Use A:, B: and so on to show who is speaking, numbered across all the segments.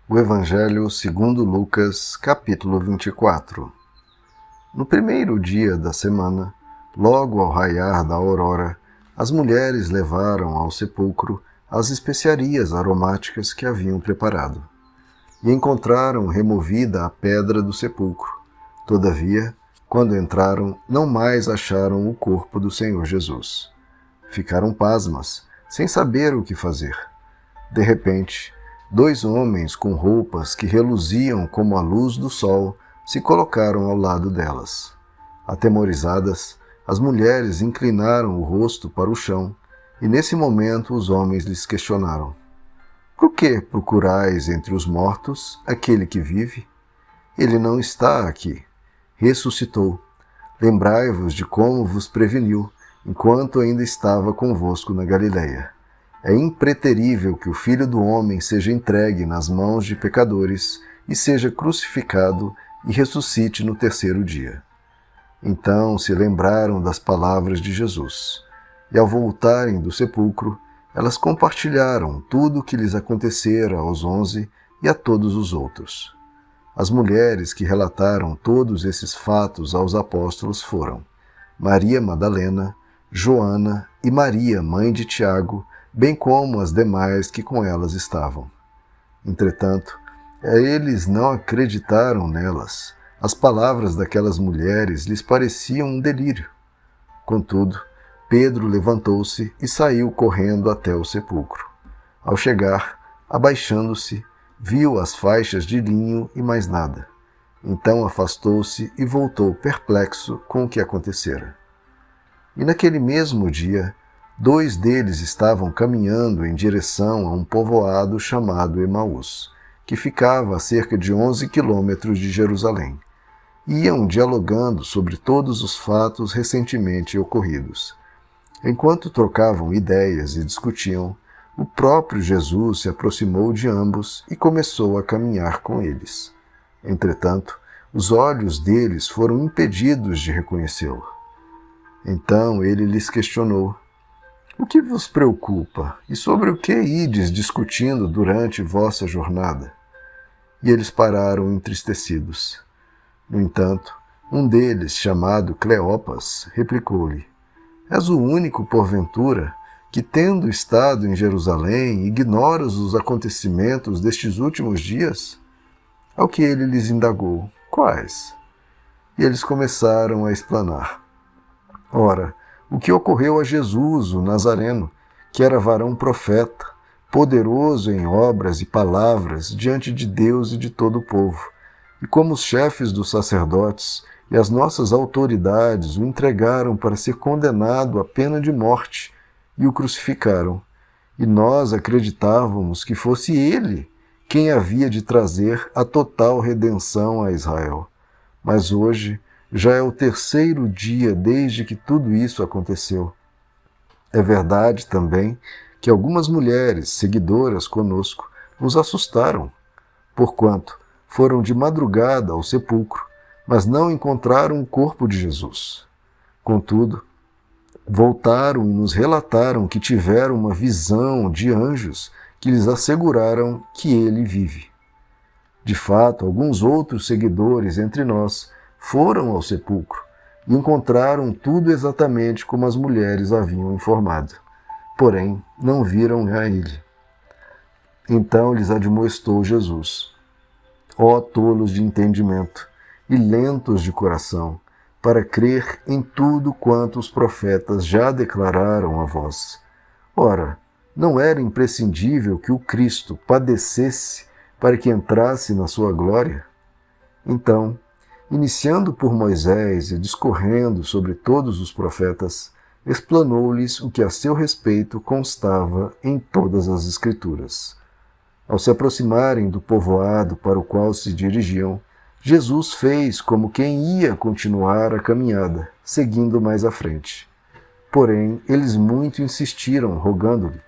A: O Evangelho segundo Lucas, capítulo 24. No primeiro dia da semana, logo ao raiar da aurora, as mulheres levaram ao sepulcro as especiarias aromáticas que haviam preparado. E encontraram removida a pedra do sepulcro. Todavia, quando entraram, não mais acharam o corpo do Senhor Jesus. Ficaram pasmas, sem saber o que fazer. De repente, 2 homens com roupas que reluziam como a luz do sol se colocaram ao lado delas. Atemorizadas, as mulheres inclinaram o rosto para o chão, e nesse momento os homens lhes questionaram: Por que procurais entre os mortos aquele que vive? Ele não está aqui. Ressuscitou. Lembrai-vos de como vos preveniu, enquanto ainda estava convosco na Galileia. É impreterível que o Filho do Homem seja entregue nas mãos de pecadores e seja crucificado e ressuscite no 3º dia. Então se lembraram das palavras de Jesus, e ao voltarem do sepulcro, elas compartilharam tudo o que lhes acontecera aos 11 e a todos os outros. As mulheres que relataram todos esses fatos aos apóstolos foram Maria Madalena, Joana e Maria, mãe de Tiago, bem como as demais que com elas estavam. Entretanto, eles não acreditaram nelas. As palavras daquelas mulheres lhes pareciam um delírio. Contudo, Pedro levantou-se e saiu correndo até o sepulcro. Ao chegar, abaixando-se, viu as faixas de linho e mais nada. Então afastou-se e voltou perplexo com o que acontecera. E naquele mesmo dia, 2 deles estavam caminhando em direção a um povoado chamado Emaús, que ficava a cerca de 11 quilômetros de Jerusalém. Iam dialogando sobre todos os fatos recentemente ocorridos. Enquanto trocavam ideias e discutiam, o próprio Jesus se aproximou de ambos e começou a caminhar com eles. Entretanto, os olhos deles foram impedidos de reconhecê-lo. Então ele lhes questionou: O que vos preocupa, e sobre o que ides discutindo durante vossa jornada? E eles pararam entristecidos. No entanto, um deles, chamado Cleopas, replicou-lhe: És o único, porventura, que, tendo estado em Jerusalém, ignoras os acontecimentos destes últimos dias? Ao que ele lhes indagou: Quais? E eles começaram a explanar. Ora, o que ocorreu a Jesus, o Nazareno, que era varão profeta, poderoso em obras e palavras diante de Deus e de todo o povo, e como os chefes dos sacerdotes e as nossas autoridades o entregaram para ser condenado à pena de morte e o crucificaram. E nós acreditávamos que fosse ele quem havia de trazer a total redenção a Israel. Mas hoje já é o 3º dia desde que tudo isso aconteceu. É verdade também que algumas mulheres seguidoras conosco nos assustaram, porquanto foram de madrugada ao sepulcro, mas não encontraram o corpo de Jesus. Contudo, voltaram e nos relataram que tiveram uma visão de anjos que lhes asseguraram que ele vive. De fato, alguns outros seguidores entre nós foram ao sepulcro e encontraram tudo exatamente como as mulheres haviam informado. Porém, não viram a ele. Então lhes admoestou Jesus: Ó tolos de entendimento e lentos de coração, para crer em tudo quanto os profetas já declararam a vós. Ora, não era imprescindível que o Cristo padecesse para que entrasse na sua glória? Então, iniciando por Moisés e discorrendo sobre todos os profetas, explanou-lhes o que a seu respeito constava em todas as Escrituras. Ao se aproximarem do povoado para o qual se dirigiam, Jesus fez como quem ia continuar a caminhada, seguindo mais à frente. Porém, eles muito insistiram, rogando-lhe: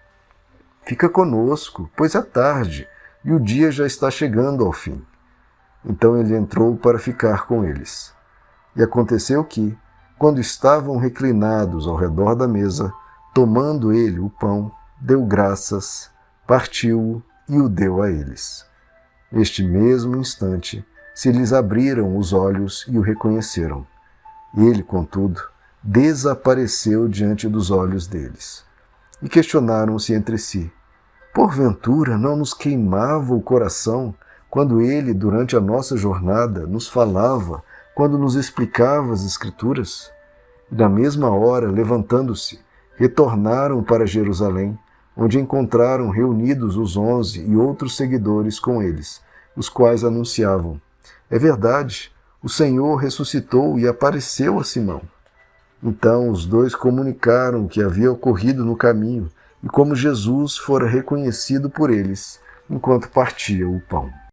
A: Fica conosco, pois é tarde, e o dia já está chegando ao fim. Então ele entrou para ficar com eles. E aconteceu que, quando estavam reclinados ao redor da mesa, tomando ele o pão, deu graças, partiu-o e o deu a eles. Neste mesmo instante, se lhes abriram os olhos e o reconheceram. Ele, contudo, desapareceu diante dos olhos deles. E questionaram-se entre si: porventura não nos queimava o coração quando ele, durante a nossa jornada, nos falava, quando nos explicava as Escrituras? E na mesma hora, levantando-se, retornaram para Jerusalém, onde encontraram reunidos os 11 e outros seguidores com eles, os quais anunciavam: é verdade, o Senhor ressuscitou e apareceu a Simão. Então os dois comunicaram o que havia ocorrido no caminho e como Jesus fora reconhecido por eles enquanto partia o pão.